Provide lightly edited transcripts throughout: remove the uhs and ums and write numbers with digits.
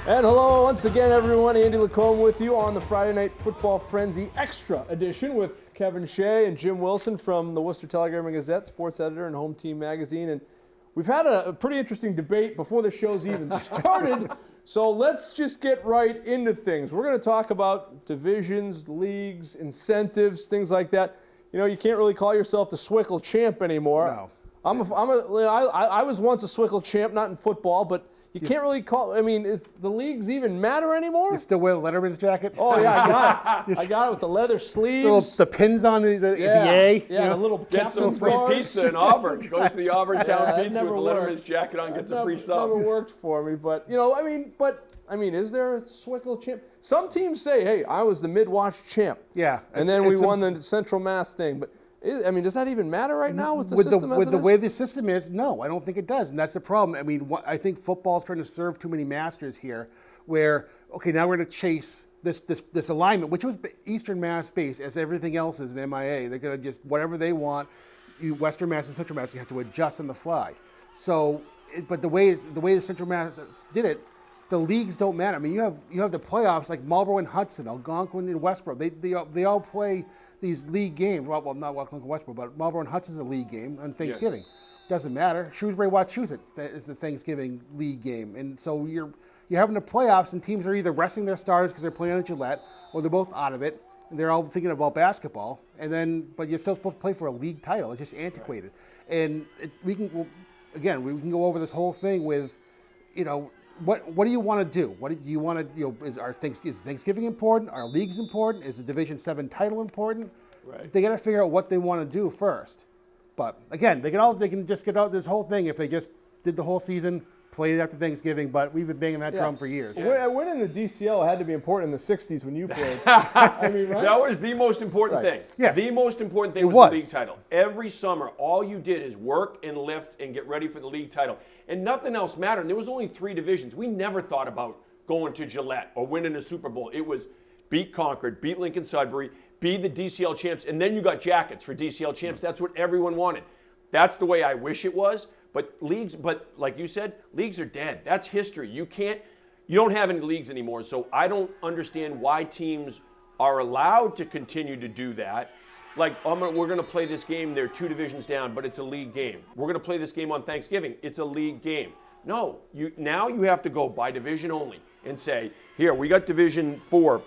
And hello once again, everyone. Andy Lacombe with you on the Friday Night Football Frenzy Extra Edition with Kevin Shea and Jim Wilson from the Worcester Telegram and Gazette, sports editor and Home Team Magazine. And we've had a pretty interesting debate before the show's even started. So let's just get right into things. We're going to talk about divisions, leagues, incentives, things like that. You know, you can't really call yourself the Swickle champ anymore. No. I was once a Swickle champ, not in football, but you can't really call. I mean, is the leagues even matter anymore? You still wear Letterman's jacket? Oh yeah, I got it. I got it with the leather sleeves. The pins on the A. Yeah, You know? the little Get some captain's free bars. pizza in Auburn. Goes to the Auburn Town that Pizza with never the worked. Letterman's jacket on, gets a free Never sub. worked for me, but you know, I mean, is there a Swickle champ? Some teams say, "Hey, I was the Mid-Wash champ." Yeah. and then we won the Central Mass thing, but. I mean, does that even matter right now with the system as with it the is? way the system is? No, I don't think it does, and that's the problem. I mean, I think football's trying to serve too many masters here. Where now we're going to chase this alignment, which was Eastern Mass based, as everything else is in MIAA. They're going to just whatever they want. Western Mass and Central Mass, you have to adjust on the fly. So, but the way the Central Mass did it. The leagues don't matter. I mean, you have the playoffs like Marlborough and Hudson, Algonquin and Westboro. They all play these league games. Well, not Algonquin and Westboro, but Marlborough and Hudson's a league game on Thanksgiving. Yeah. Doesn't matter. Shrewsbury-Wachusett is the Thanksgiving league game, and so you're having the playoffs, and teams are either resting their starters because they're playing at Gillette, or they're both out of it, and they're all thinking about basketball. But you're still supposed to play for a league title. It's just antiquated, and we can go over this whole thing with, you know. What do you want to do? What do you want to, is Thanksgiving important? Are leagues important? Is the Division 7 title important? Right. They got to figure out what they want to do first. But again, they can just get out this whole thing if they just did the whole season, played it after Thanksgiving, but we've been banging that drum for years. Winning the DCL had to be important in the 60s when you played. I mean, right? That was the most important thing. Yes. The most important thing was the league title. Every summer, all you did is work and lift and get ready for the league title. And nothing else mattered. And there was only 3 divisions. We never thought about going to Gillette or winning a Super Bowl. It was beat Concord, beat Lincoln Sudbury, be the DCL champs, and then you got jackets for DCL champs. That's what everyone wanted. That's the way I wish it was. But like you said, leagues are dead. That's history. You don't have any leagues anymore. So I don't understand why teams are allowed to continue to do that. Like, we're going to play this game. They're 2 divisions down, but it's a league game. We're going to play this game on Thanksgiving. It's a league game. No, now you have to go by division only and say, here, we got Division 4,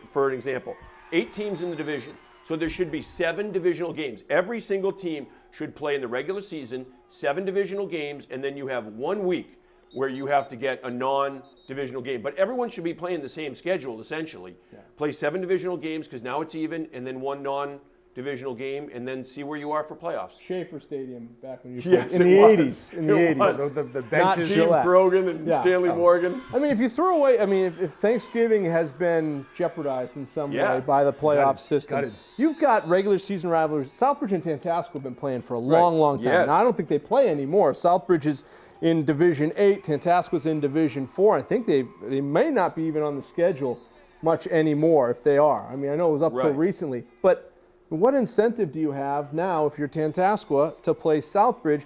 for an example. 8 teams in the division. So there should be 7 divisional games. Every single team should play in the regular season 7 divisional games, and then you have 1 week where you have to get a non-divisional game. But everyone should be playing the same schedule, essentially. Yeah. Play 7 divisional games, because now it's even, and then 1 non-divisional game, and then see where you are for playoffs. Schaefer Stadium back when you played. Yes, in the 80s. In the 80s. The benches. Steve Brogan and Stanley Morgan. I mean, if you throw away, if Thanksgiving has been jeopardized in some way by the playoff system, you've got regular season rivalries. Southbridge and Tantasco have been playing for a long time. Yes. Now, I don't think they play anymore. Southbridge is in Division 8, Tantasco's in Division 4. I think they may not be even on the schedule much anymore if they are. I mean, I know it was up till recently. But what incentive do you have now if you're Tantasco to play Southbridge,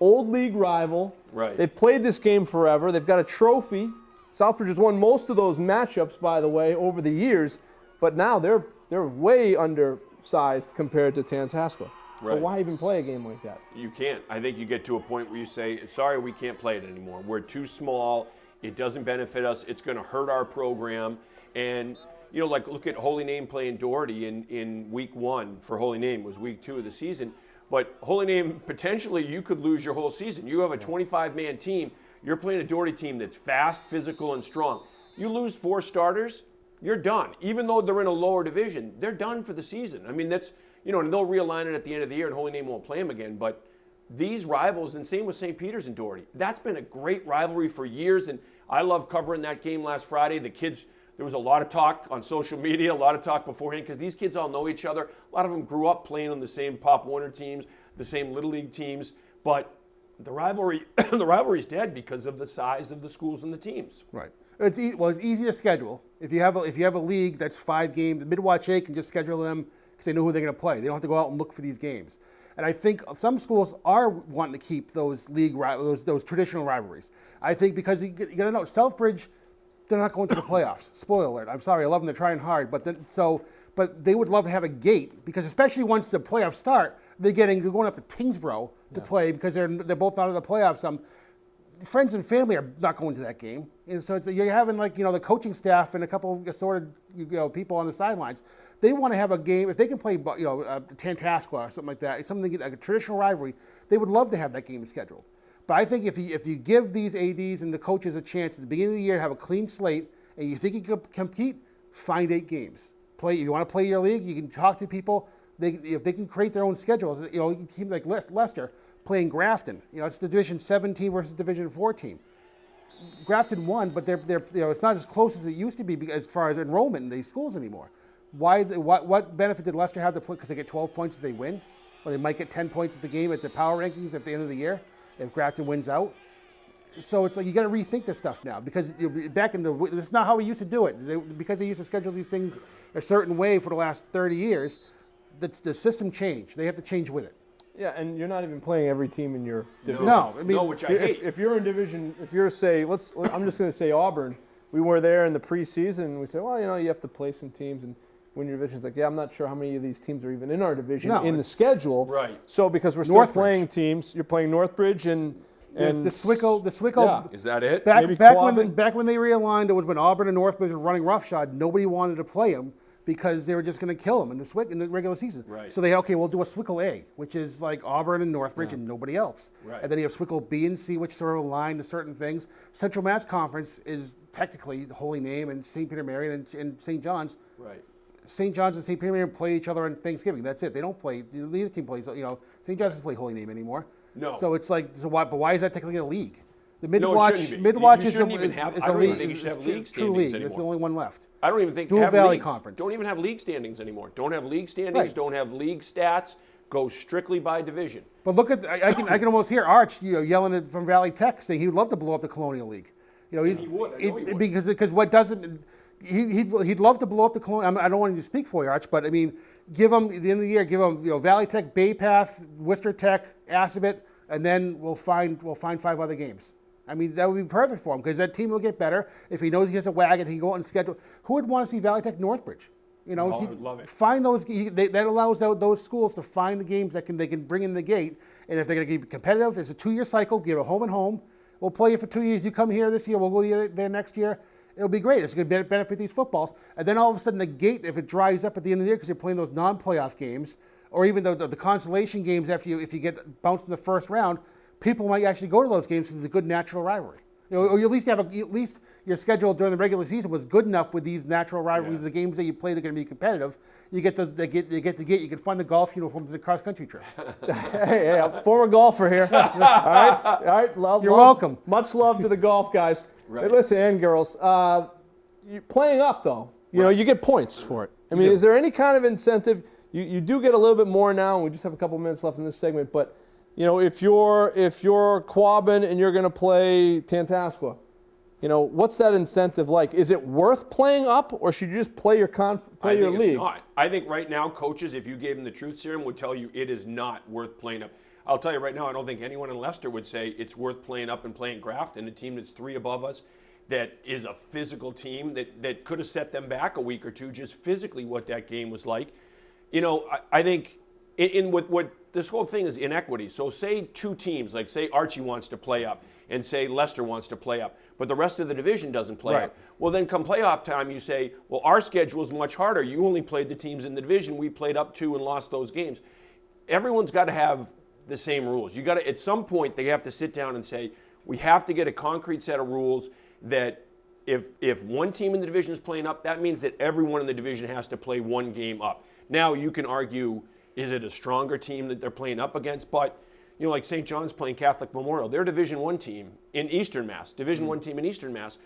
old league rival? Right. They've played this game forever. They've got a trophy. Southbridge has won most of those matchups, by the way, over the years. But now they're way undersized compared to Tantasco. So why even play a game like that? You can't. I think you get to a point where you say, sorry, we can't play it anymore. We're too small. It doesn't benefit us. It's going to hurt our program. And, like look at Holy Name playing Doherty in week 1 for Holy Name. It was week 2 of the season. But Holy Name, potentially, you could lose your whole season. You have a 25-man team. You're playing a Doherty team that's fast, physical, and strong. You lose 4 starters, you're done. Even though they're in a lower division, they're done for the season. I mean, that's... and they'll realign it at the end of the year, and Holy Name won't play them again. But these rivals, and same with St. Peter's and Doherty, that's been a great rivalry for years, and I love covering that game last Friday. The kids, there was a lot of talk on social media, a lot of talk beforehand, because these kids all know each other. A lot of them grew up playing on the same Pop Warner teams, the same Little League teams, but the rivalry's dead because of the size of the schools and the teams. Right. It's easy to schedule. If you have a league that's 5 games, the Mid-Wash can just schedule them because they know who they're going to play. They don't have to go out and look for these games. And I think some schools are wanting to keep those traditional rivalries. I think because you got to know, Southbridge they're not going to the playoffs. Spoiler alert. I'm sorry, I love them. They're trying hard, but they would love to have a gate because especially once the playoffs start, they're going up to Tingsboro to play because they're both out of the playoffs. Friends and family are not going to that game, and so you're having the coaching staff and a couple of assorted people on the sidelines. They want to have a game if they can play Tantascwa or something like that, something like a traditional rivalry. They would love to have that game scheduled. But I think if you give these ADs and the coaches a chance at the beginning of the year to have a clean slate, and you think you can compete, find 8 games. Play. If you want to play your league, you can talk to people. If they can create their own schedules, teams like Leicester playing Grafton. It's the Division 7 team versus Division 4 team. Grafton won, but they're it's not as close as it used to be as far as enrollment in these schools anymore. What benefit did Leicester have to play? Because they get 12 points if they win, or they might get 10 points at the game at the power rankings at the end of the year if Grafton wins out. So it's like you got to rethink this stuff now because this is not how we used to do it. Because they used to schedule these things a certain way for the last 30 years, the system changed. They have to change with it. Yeah, and you're not even playing every team in your division. No, which I hate. If you're in division, I'm just going to say Auburn. We were there in the preseason, and we said, well, you have to play some teams and win your division. It's like, yeah, I'm not sure how many of these teams are even in our division in the schedule. Right. So because we're still playing teams, you're playing Northbridge and the Swickle. Yeah. Is that it? Back when they realigned, it was when Auburn and Northbridge were running roughshod. Nobody wanted to play them because they were just going to kill them in the regular season. Right. So we'll do a Swickle A, which is like Auburn and Northbridge and nobody else. Right. And then you have Swickle B and C, which sort of align to certain things. Central Mass Conference is technically the Holy Name and St. Peter Marian and St. John's. Right. St. John's and St. Peter Marian play each other on Thanksgiving. That's it. They don't play. Neither team plays. St. John's doesn't play Holy Name anymore. No. So it's like, but why is that technically a league? The Midwatch is a league. It's true league. It's the only one left. I don't even think Dual Valley Conference. Don't even have league standings anymore. Don't have league standings. Right. Don't have league stats. Go strictly by division. But look at I can almost hear Arch yelling at from Valley Tech saying he would love to blow up the Colonial League. He would. Because what doesn't he'd love to blow up the Colonial. I don't want you to speak for you, Arch, but I mean, give them at the end of the year. Give them Valley Tech, Bay Path, Worcester Tech, Assabet, and then we'll find 5 other games. I mean, that would be perfect for him because that team will get better. If he knows he has a wagon, he can go out and schedule. Who would want to see Valley Tech Northbridge? I would love it. Find those. That allows those schools to find the games that they can bring in the gate. And if they're going to be competitive, it's a 2-year cycle. Give a home and home. We'll play you for 2 years. You come here this year. We'll go there next year. It'll be great. It's going to benefit these footballs. And then all of a sudden, the gate, if it dries up at the end of the year because you're playing those non-playoff games, or even the consolation games if you get bounced in the first round, people might actually go to those games because it's a good natural rivalry. Or you at least your schedule during the regular season was good enough with these natural rivalries. Yeah. The games that you play that are going to be competitive. You get the gate. You can fund the golf uniforms and the cross country trips. hey, I'm a former golfer here. All right. You're welcome. Much love to the golf guys. Right. Hey, listen, and girls, you're playing up though. You get points for it. I mean, is there any kind of incentive? You do get a little bit more now. And we just have a couple minutes left in this segment, but. If you're Quabbin and you're going to play Tantascwa, what's that incentive like? Is it worth playing up, or should you just play your league? It's not. I think right now, coaches, if you gave them the truth serum, would tell you it is not worth playing up. I'll tell you right now, I don't think anyone in Leicester would say it's worth playing up and playing Grafton, a team that's 3 above us, that is a physical team that could have set them back a week or two, just physically what that game was like. I think in what this whole thing is inequity. So say 2 teams, like say Archie wants to play up and say Leicester wants to play up, but the rest of the division doesn't play up. Well, then come playoff time, you say, well, our schedule is much harder. You only played the teams in the division. We played up 2 and lost those games. Everyone's got to have the same rules. You got to, at some point, they have to sit down and say, we have to get a concrete set of rules that if one team in the division is playing up, that means that everyone in the division has to play 1 game up. Now you can argue, is it a stronger team that they're playing up against? But, like St. John's playing Catholic Memorial. They're a Division I team in Eastern Mass. Division I team in Eastern Mass.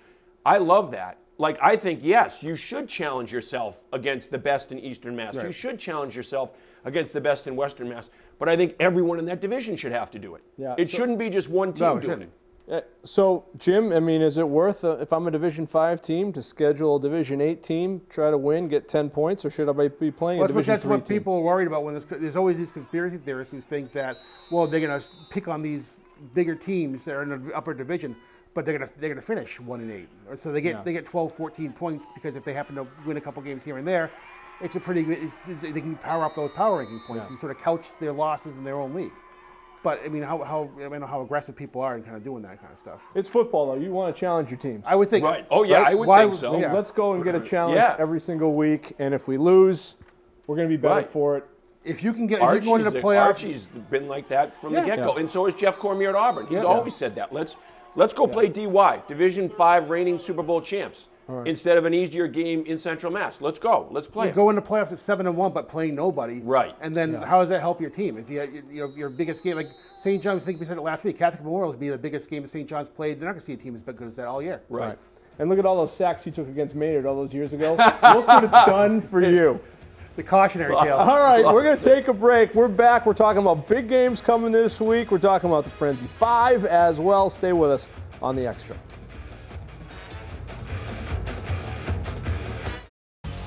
I love that. Like, I think, yes, you should challenge yourself against the best in Eastern Mass. Right. You should challenge yourself against the best in Western Mass. But I think everyone in that division should have to do it. Yeah, it shouldn't be just one team doing it. So, Jim, I mean, is it worth, if I'm a Division 5 team, to schedule a Division 8 team, try to win, get 10 points, or should I be playing a Division 3 team? That's what people are worried about. There's always these conspiracy theorists who think that, well, they're going to pick on these bigger teams that are in the upper division. but they're gonna finish 1-8. So they get 12, 14 points because if they happen to win a couple games here and there, it's a pretty good. They can power up those power ranking points and sort of couch their losses in their own league. But I mean, I know how aggressive people are in kind of doing that kind of stuff. It's football, though. You want to challenge your teams. I would think. Right. Oh yeah, right? I would think so. Yeah. Let's go and get a challenge every single week, and if we lose, we're going to be better for it. If you can get Archie's, if you go into the playoffs, Archie's been like that from the get-go, and so has Jeff Cormier at Auburn. He's always said that. Let's go play DY, Division V reigning Super Bowl champs, instead of an easier game in Central Mass. Let's go. Let's play. You go into playoffs at 7-1, but playing nobody. Right. And then how does that help your team? If your biggest game, like St. John's, I think we said it last week, Catholic Memorial will be the biggest game that St. John's played. They're not going to see a team as good as that all year. Right. And look at all those sacks he took against Maynard all those years ago. Look what it's done for you. The cautionary tale. All right, we're going to take a break. We're back. We're talking about big games coming this week. We're talking about the Frenzy 5 as well. Stay with us on the Extra.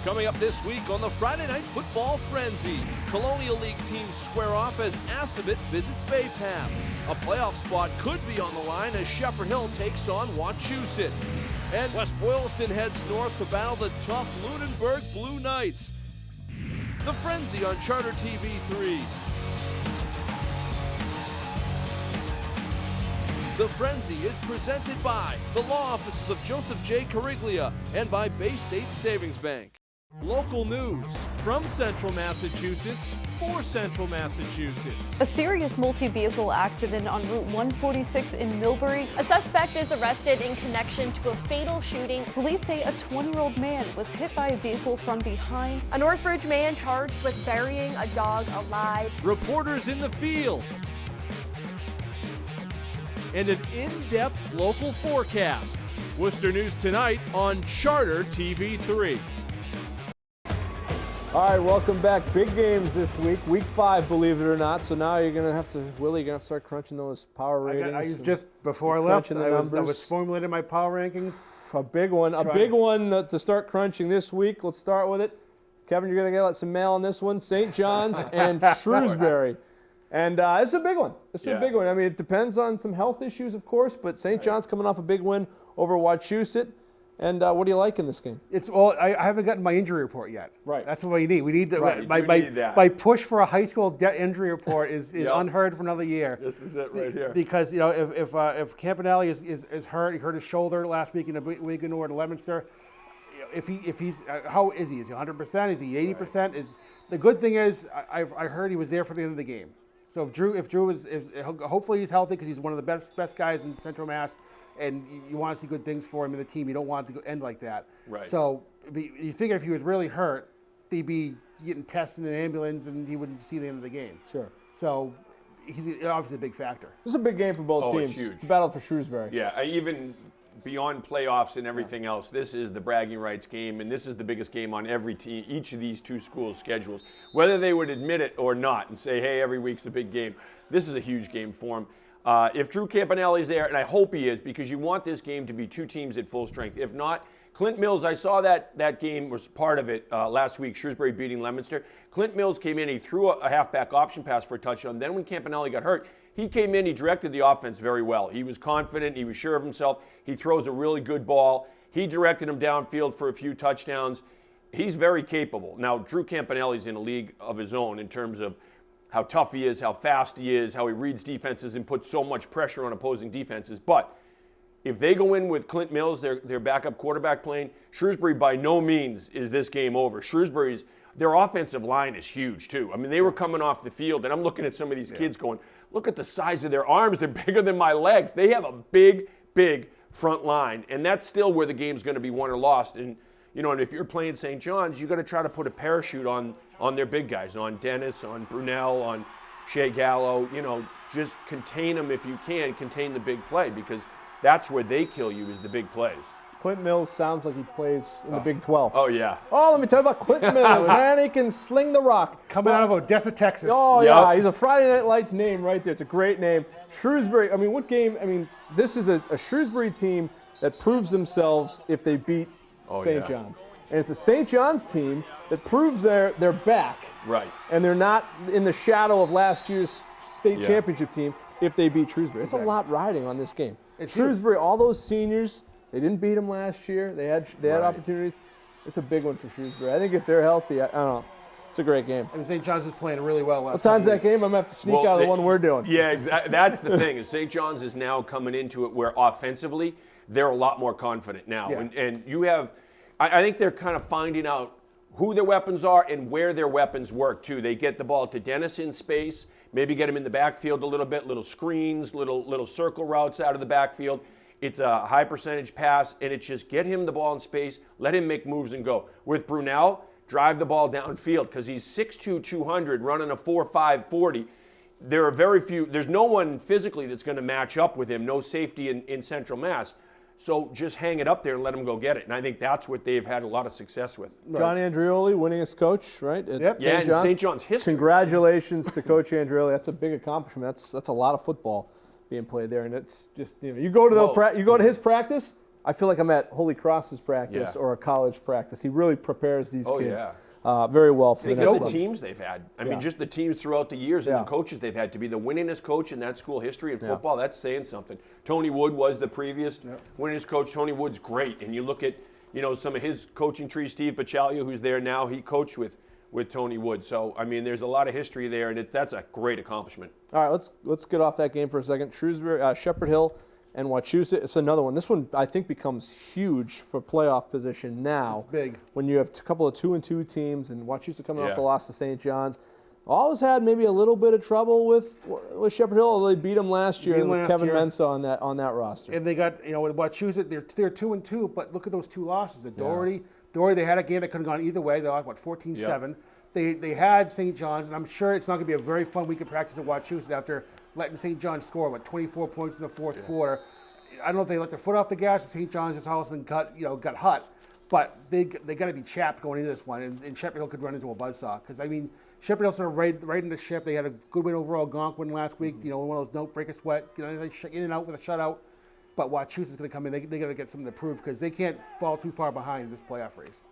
Coming up this week on the Friday Night Football Frenzy, Colonial League teams square off as Assabet visits Bay Path. A playoff spot could be on the line as Shepherd Hill takes on Wachusett. And West Boylston heads north to battle the tough Lunenburg Blue Knights. The Frenzy on Charter TV 3. The Frenzy is presented by the law offices of Joseph J. Cariglia and by Bay State Savings Bank. Local news from Central Massachusetts for Central Massachusetts. A serious multi-vehicle accident on Route 146 in Millbury. A suspect is arrested in connection to a fatal shooting. Police say a 20-year-old man was hit by a vehicle from behind. A Northbridge man charged with burying a dog alive. Reporters in the field. And an in-depth local forecast. Worcester News tonight on Charter TV 3. All right, welcome back. Big games this week. Week 5, believe it or not. So now you're going to have to, Willie, you're going to start crunching those power ratings. I just before I left, I was formulating my power rankings. A big one. A big one to start crunching this week. Let's start with it. Kevin, you're going to get some mail on this one. St. John's and Shrewsbury. And it's a big one. It's a big one. I mean, it depends on some health issues, of course, but St. John's coming off a big win over Wachusett. And what do you like in this game? I haven't gotten my injury report yet. Right. That's what we need. We need that. my push for a high school injury report is unheard for another year. This is it right here. Because if Campanelli is hurt, he hurt his shoulder last week in a week in North Leominster. If he's how is he? Is he 100%? Is he 80%? Is the good thing is I heard he was there for the end of the game. So if Drew is hopefully he's healthy because he's one of the best guys in Central Mass. And you want to see good things for him in the team. You don't want it to end like that. Right. So you figure if he was really hurt, he'd be getting tested in an ambulance and he wouldn't see the end of the game. Sure. So he's obviously a big factor. This is a big game for both teams. It's huge. It's a battle for Shrewsbury. Yeah, even beyond playoffs and everything else, this is the bragging rights game, and this is the biggest game on every team, each of these two schools' schedules. Whether they would admit it or not and say, hey, every week's a big game, this is a huge game for them. If Drew Campanelli's there, and I hope he is, because you want this game to be two teams at full strength. If not, Clint Mills, I saw that game was part of it last week, Shrewsbury beating Leominster. Clint Mills came in, he threw a halfback option pass for a touchdown. Then when Campanelli got hurt, he came in, he directed the offense very well. He was confident, he was sure of himself. He throws a really good ball. He directed him downfield for a few touchdowns. He's very capable. Now, Drew Campanelli's in a league of his own in terms of how tough he is, how fast he is, how he reads defenses and puts so much pressure on opposing defenses. But if they go in with Clint Mills, their backup quarterback playing, Shrewsbury by no means is this game over. Shrewsbury's, their offensive line is huge too. I mean, they were coming off the field, and I'm looking at some of these kids going, look at the size of their arms. They're bigger than my legs. They have a big, big front line, and that's still where the game's going to be won or lost. And and if you're playing St. John's, you got to try to put a parachute on their big guys, on Dennis, on Brunel, on Shea Gallo. Just contain them if you can, contain the big play, because that's where they kill you is the big plays. Clint Mills sounds like he plays in the Big 12. Oh, yeah. Oh, let me tell you about Clint Mills. Man, he can sling the rock. Coming out of Odessa, Texas. Oh, yeah. He's a Friday Night Lights name right there. It's a great name. Shrewsbury, what game? This is a Shrewsbury team that proves themselves if they beat St. John's. And it's a St. John's team that proves they're back. Right. And they're not in the shadow of last year's state championship team if they beat Shrewsbury. It's a lot riding on this game. Shrewsbury, all those seniors, they didn't beat them last year. They had opportunities. It's a big one for Shrewsbury. I think if they're healthy, I don't know. It's a great game. And St. John's is playing really well last What time's that game? I'm going to have to sneak out of the one we're doing. Yeah, exactly. That's the thing. Is St. John's is now coming into it where offensively they're a lot more confident now. Yeah. And you have, I think they're kind of finding out who their weapons are and where their weapons work too. They get the ball to Dennis in space, maybe get him in the backfield a little bit, little screens, little circle routes out of the backfield. It's a high percentage pass, and it's just get him the ball in space, let him make moves and go. With Brunel, drive the ball downfield because he's 6'2", 200, running a 4.5 40. There are very few. There's no one physically that's going to match up with him. No safety in Central Mass. So just hang it up there and let him go get it. And I think that's what they've had a lot of success with. John Andreoli, winningest coach, right? Yep. Yeah, in St. John's history. Congratulations to Coach Andreoli. That's a big accomplishment. That's a lot of football being played there, and it's just you go to his practice. I feel like I'm at Holy Cross's practice or a college practice. He really prepares these kids very well for the next level. The teams they've had. I mean, just the teams throughout the years and the coaches they've had to be the winningest coach in that school history in football. That's saying something. Tony Wood was the previous winningest coach. Tony Wood's great, and you look at some of his coaching trees. Steve Pachalia, who's there now, he coached with Tony Wood. So I mean, there's a lot of history there, and that's a great accomplishment. All right, let's get off that game for a second. Shrewsbury, Shepherd Hill, and Wachusett. It's another one. This one, I think, becomes huge for playoff position now. It's big. When you have a couple of 2-2 teams, and Wachusett coming off the loss to St. John's. Always had maybe a little bit of trouble with Shepherd Hill, although they beat them last year with Kevin Mensah on that roster. And they got, with Wachusett, they're 2-2, but look at those two losses. At Doherty, they had a game that could have gone either way. They lost, 14-7. They had St. John's, and I'm sure it's not going to be a very fun week of practice at Wachusett after letting St. John's score, 24 points in the fourth quarter. I don't know if they let their foot off the gas at St. John's house and got hot, but they got to be chapped going into this one, and Shepherd Hill could run into a buzzsaw. Because, I mean, Shepherd Hill sort of right in the ship. They had a good win overall, Gonk win last week, one of those don't break a sweat, in and out with a shutout. But Wachusett's going to come in. They got to get something to prove because they can't fall too far behind in this playoff race.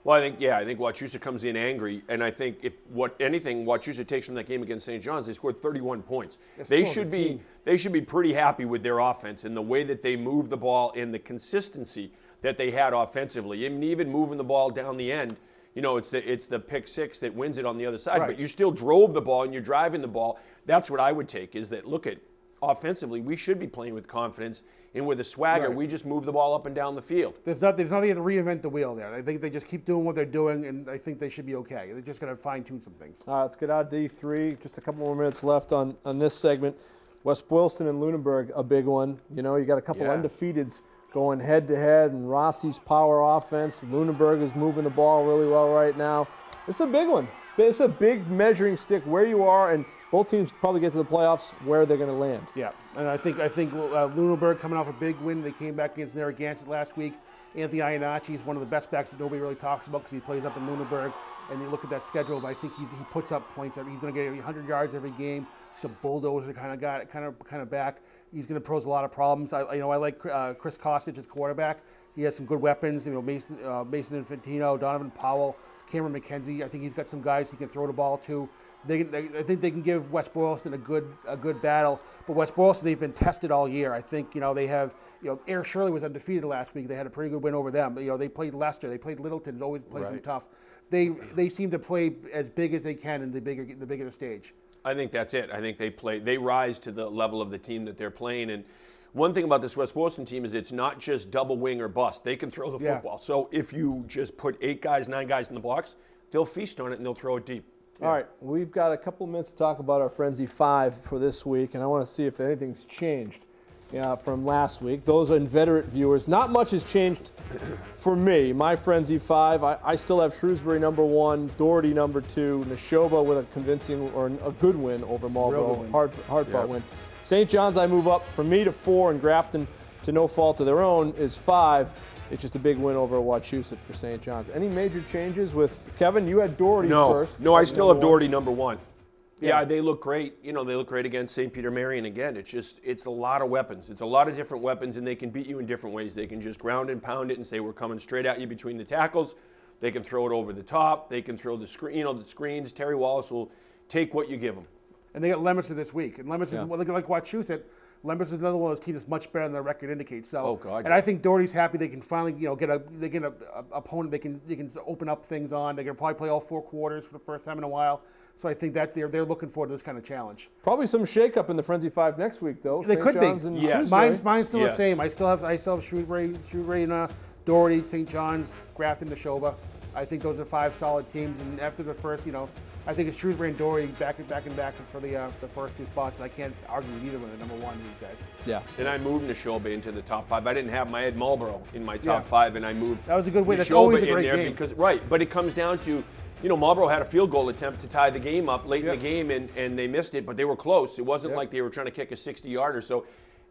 Well, I think Wachusett comes in angry, and I think if Wachusett takes from that game against St. John's, they scored 31 points. They should be pretty happy with their offense and the way that they move the ball and the consistency that they had offensively, and even moving the ball down the end. It's the pick six that wins it on the other side, but you still drove the ball and you're driving the ball. That's what I would take is that look at offensively, we should be playing with confidence. And with a swagger, we just move the ball up and down the field. There's nothing to reinvent the wheel there. I think they just keep doing what they're doing, and I think they should be okay. They're just going to fine-tune some things. All right, let's get out of D3. Just a couple more minutes left on this segment. West Boylston and Lunenburg, a big one. You got a couple undefeateds going head-to-head, and Rossi's power offense. Lunenburg is moving the ball really well right now. It's a big one. It's a big measuring stick where you are, and both teams probably get to the playoffs where they're going to land. Yeah, and I think Lunenburg coming off a big win. They came back against Narragansett last week. Anthony Iannacci is one of the best backs that nobody really talks about because he plays up in Lunenburg. And you look at that schedule, but I think he puts up points. He's going to get 100 yards every game. He's a bulldozer kind of guy, kind of back. He's going to pose a lot of problems. I like Chris Kostic as quarterback. He has some good weapons. Mason Infantino, Donovan Powell, Cameron McKenzie. I think he's got some guys he can throw the ball to. I think they can give West Boylston a good battle. But West Boylston, they've been tested all year. I think they have. Air Shirley was undefeated last week. They had a pretty good win over them. But, they played Leicester. They played Littleton. Always plays them tough. They seem to play as big as they can in the bigger the stage. I think that's it. I think they rise to the level of the team that they're playing. And one thing about this West Boylston team is it's not just double wing or bust. They can throw the football. So if you just put 8 guys, 9 guys in the box, they'll feast on it and they'll throw it deep. All right, we've got a couple minutes to talk about our Frenzy 5 for this week, and I want to see if anything's changed from last week. Those are inveterate viewers. Not much has changed for me. My Frenzy 5, I still have Shrewsbury number 1, Doherty number 2, Neshoba with a convincing or a good win over Marlborough, hard-fought win. St. John's I move up from me to 4, and Grafton, to no fault of their own, is 5. It's just a big win over Wachusett for St. John's. Any major changes with Kevin? You had Doherty first. No, I still have Doherty number 1. Yeah, they look great. They look great against St. Peter Marion again. It's a lot of weapons. It's a lot of different weapons, and they can beat you in different ways. They can just ground and pound it and say we're coming straight at you between the tackles. They can throw it over the top. They can throw the screens. Terry Wallace will take what you give him. and they got Leominster this week. And Leominster, like Wachusett, Leominster is another one of those teams that's much better than their record indicates. So, and I think Doherty's happy they can finally, get a opponent they can open up things on. They're gonna probably play all 4 quarters for the first time in a while. So I think that they're looking forward to this kind of challenge. Probably some shakeup in the Frenzy 5 next week, though. They St. could John's be. And Yeah. Shrewsbury. Mine's still the same. I still have Shrewsbury and Doherty, St. John's, Grafton, Neshoba. I think those are 5 solid teams. And after the first, I think it's Shrewsbury and Doherty back for the first 2 spots. And I can't argue with either one of the number 1 these guys. Yeah. And I moved Neshoba into the top 5. I didn't have I had Marlboro in my top 5, and I moved. That was a good win. That's Neshoba always a great in there game. because but it comes down to. Marlboro had a field goal attempt to tie the game up late in the game, and they missed it, but they were close. It wasn't like they were trying to kick a 60-yarder. So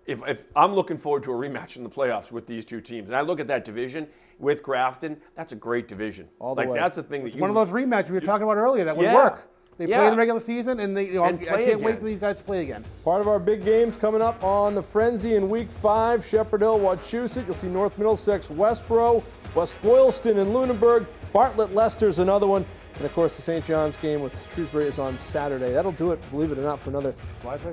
if I'm looking forward to a rematch in the playoffs with these 2 teams, and I look at that division with Grafton, that's a great division. All the way. That's the thing It's one of those rematches we were talking about earlier that would work. They play in the regular season, and I can't wait for these guys to play again. Part of our big games coming up on the Frenzy in Week 5, Shepherd Hill, Wachusett. You'll see North Middlesex, Westboro, West Boylston, and Lunenburg. Bartlett, Leicester's another one. And, of course, the St. John's game with Shrewsbury is on Saturday. That'll do it, believe it or not, for another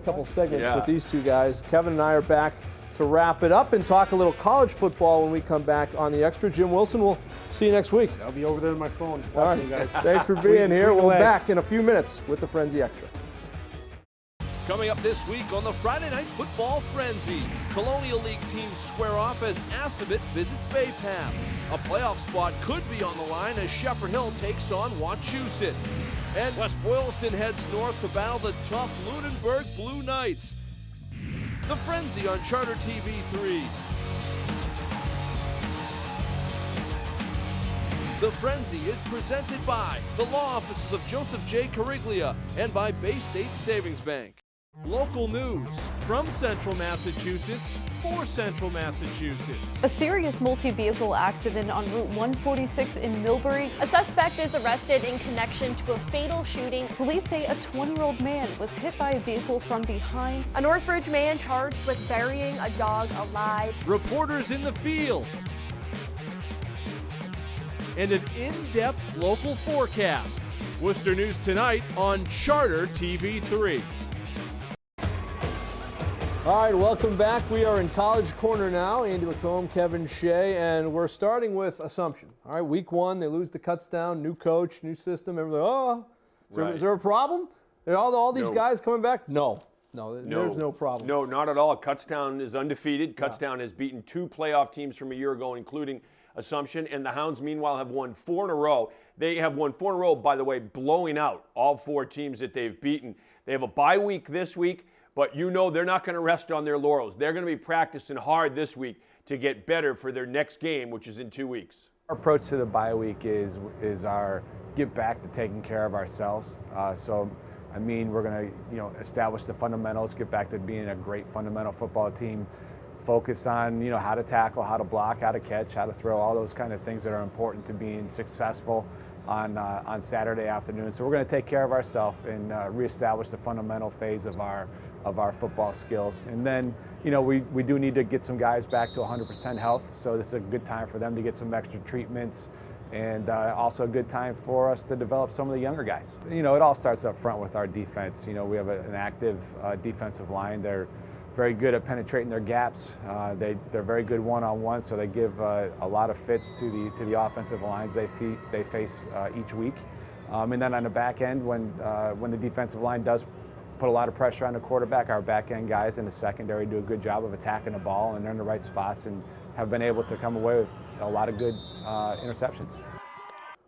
couple segments with these 2 guys. Kevin and I are back to wrap it up and talk a little college football when we come back on the Extra. Jim Wilson, we'll see you next week. I'll be over there on my phone. All right, guys. Thanks for being here. We'll be back in a few minutes with the Frenzy Extra. Coming up this week on the Friday Night Football Frenzy, Colonial League teams square off as Assabet visits Bay Path. A playoff spot could be on the line as Shepherd Hill takes on Wachusett. And West Boylston heads north to battle the tough Lunenburg Blue Knights. The Frenzy on Charter TV 3. The Frenzy is presented by the law offices of Joseph J. Cariglia and by Bay State Savings Bank. Local news from Central Massachusetts for Central Massachusetts. A serious multi-vehicle accident on Route 146 in Millbury. A suspect is arrested in connection to a fatal shooting. Police say a 20-year-old man was hit by a vehicle from behind. A Northbridge man charged with burying a dog alive. Reporters in the field. And an in-depth local forecast. Worcester News tonight on Charter TV 3. All right, welcome back. We are in College Corner now. Andy Lacombe, Kevin Shea, and we're starting with Assumption. All right, week 1, they lose the cuts down, new coach, new system. Everybody, is there a problem? Are all these guys coming back? No, there's no problem. No, not at all. Kutztown is undefeated. Kutztown has beaten 2 playoff teams from a year ago, including Assumption, and the Hounds, meanwhile, have won 4 in a row. They have won 4 in a row, by the way, blowing out all 4 teams that they've beaten. They have a bye week this week. But they're not going to rest on their laurels. They're going to be practicing hard this week to get better for their next game, which is in 2 weeks. Our approach to the bye week is our get back to taking care of ourselves. We're going to establish the fundamentals, get back to being a great fundamental football team, focus on how to tackle, how to block, how to catch, how to throw, all those kind of things that are important to being successful on Saturday afternoon. So we're going to take care of ourselves and reestablish the fundamental phase of our football skills. And then, we do need to get some guys back to 100% health. So this is a good time for them to get some extra treatments, and also a good time for us to develop some of the younger guys. It all starts up front with our defense. We have an active defensive line. They're very good at penetrating their gaps. They're very good one-on-one, so they give a lot of fits to the offensive lines they face each week. And then on the back end, when the defensive line does put a lot of pressure on the quarterback, our back end guys in the secondary do a good job of attacking the ball, and they're in the right spots and have been able to come away with a lot of good interceptions.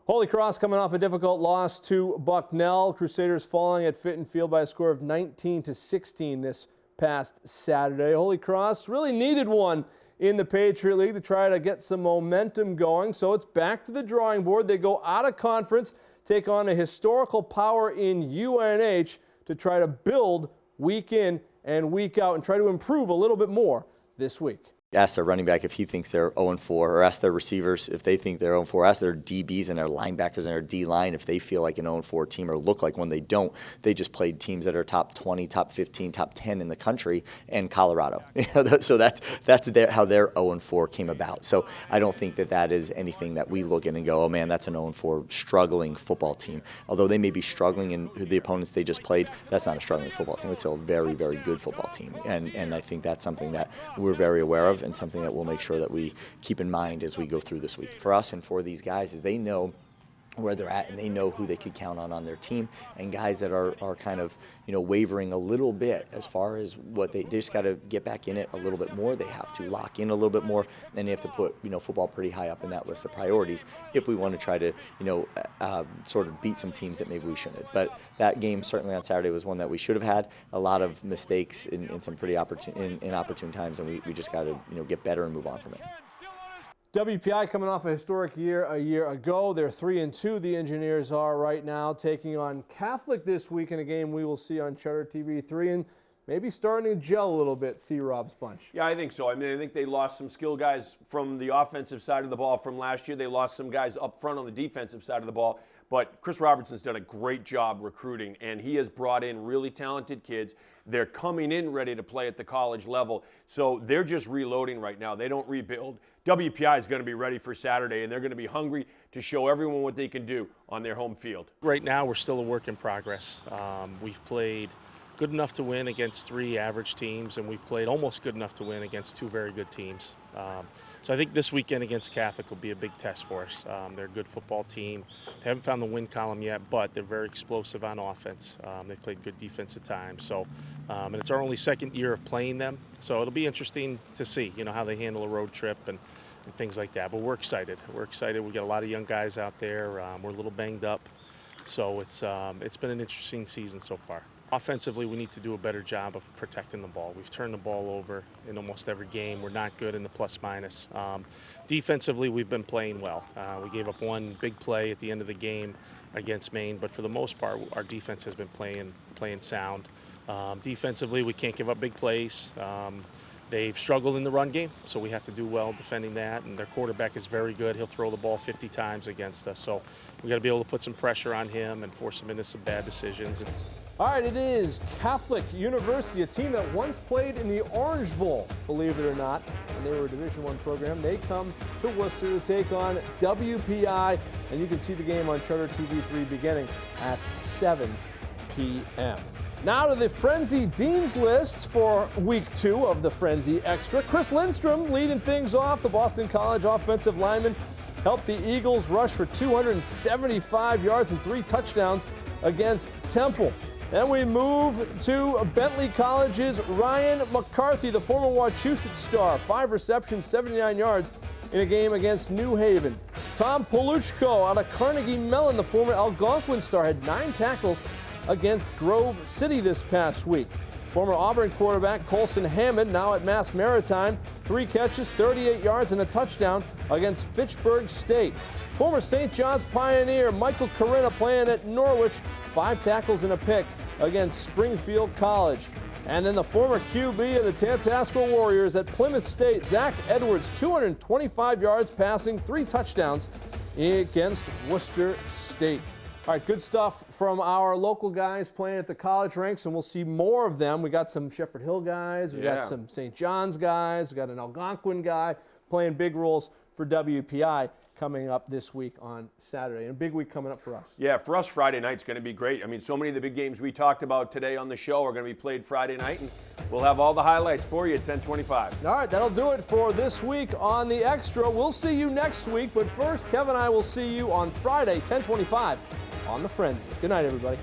Holy Cross coming off a difficult loss to Bucknell. Crusaders falling at Fitton Field by a score of 19-16 this past Saturday. Holy Cross really needed one in the Patriot League to try to get some momentum going. So it's back to the drawing board. They go out of conference, take on a historical power in UNH to try to build week in and week out and try to improve a little bit more this week. Ask their running back if he thinks they're 0-4, or ask their receivers if they think they're 0-4. Ask their DBs and their linebackers and their D-line if they feel like an 0-4 team or look like one. They don't. They just played teams that are top 20, top 15, top 10 in the country, and Colorado. So that's how their 0-4 came about. So I don't think that is anything that we look at and go, oh man, that's an 0-4 struggling football team. Although they may be struggling in the opponents they just played, that's not a struggling football team. It's still a very, very good football team. And I think that's something that we're very aware of, and something that we'll make sure that we keep in mind as we go through this week. For us and for these guys is they know where they're at, and they know who they could count on their team, and guys that are kind of wavering a little bit as far as what they just got to get back in it a little bit more. They have to lock in a little bit more, and they have to put football pretty high up in that list of priorities if we want to try to sort of beat some teams that maybe we shouldn't. But that game certainly on Saturday was one that we should have had a lot of mistakes in some pretty inopportune times, and we just got to get better and move on from it. WPI coming off a historic year a year ago. They're 3-2. The Engineers are right now, taking on Catholic this week in a game we will see on Cheddar TV 3, and maybe starting to gel a little bit. See Rob's bunch. Yeah, I think so. I mean, I think they lost some skill guys from the offensive side of the ball from last year. They lost some guys up front on the defensive side of the ball. But Chris Robertson's done a great job recruiting, and he has brought in really talented kids. They're coming in ready to play at the college level. So they're just reloading right now. They don't rebuild. WPI is going to be ready for Saturday, and they're going to be hungry to show everyone what they can do on their home field. Right now, we're still a work in progress. We've played good enough to win against 3 average teams, and we've played almost good enough to win against 2 very good teams. So I think this weekend against Catholic will be a big test for us. They're a good football team. They haven't found the win column yet, but they're very explosive on offense. They played good defense at times. So, and it's our only second year of playing them. So it'll be interesting to see, how they handle a road trip and things like that. But we're excited. We're excited. We got a lot of young guys out there. We're a little banged up. So it's been an interesting season so far. Offensively, we need to do a better job of protecting the ball. We've turned the ball over in almost every game. We're not good in the plus-minus. Defensively, we've been playing well. We gave up one big play at the end of the game against Maine, but for the most part, our defense has been playing sound. Defensively, we can't give up big plays. They've struggled in the run game, so we have to do well defending that, and their quarterback is very good. He'll throw the ball 50 times against us, so we got to be able to put some pressure on him and force him into some bad decisions. All right, it is Catholic University, a team that once played in the Orange Bowl, believe it or not, and they were a Division I program. They come to Worcester to take on WPI, and you can see the game on Cheddar TV 3 beginning at 7 p.m. Now to the Frenzy Dean's List for Week 2 of the Frenzy Extra. Chris Lindstrom leading things off. The Boston College offensive lineman helped the Eagles rush for 275 yards and 3 touchdowns against Temple. Then we move to Bentley College's Ryan McCarthy, the former Wachusett star, 5 receptions, 79 yards in a game against New Haven. Tom Poluchko out of Carnegie Mellon, the former Algonquin star, had 9 tackles against Grove City this past week. Former Auburn quarterback Colson Hammond, now at Mass Maritime, 3 catches, 38 yards, and a touchdown against Fitchburg State. Former St. John's Pioneer Michael Carina playing at Norwich, 5 tackles and a pick against Springfield College. And then the former QB of the Tantasco Warriors at Plymouth State, Zach Edwards, 225 yards passing, 3 touchdowns against Worcester State. All right, good stuff from our local guys playing at the college ranks, and we'll see more of them. We got some Shepherd Hill guys, we got some St. John's guys, we got an Algonquin guy playing big roles for WPI coming up this week on Saturday. And a big week coming up for us. Yeah, for us, Friday night's going to be great. I mean, so many of the big games we talked about today on the show are going to be played Friday night, and we'll have all the highlights for you at 10:25. All right, that'll do it for this week on The Extra. We'll see you next week, but first, Kevin and I will see you on Friday, 10:25 on The Frenzy. Good night, everybody.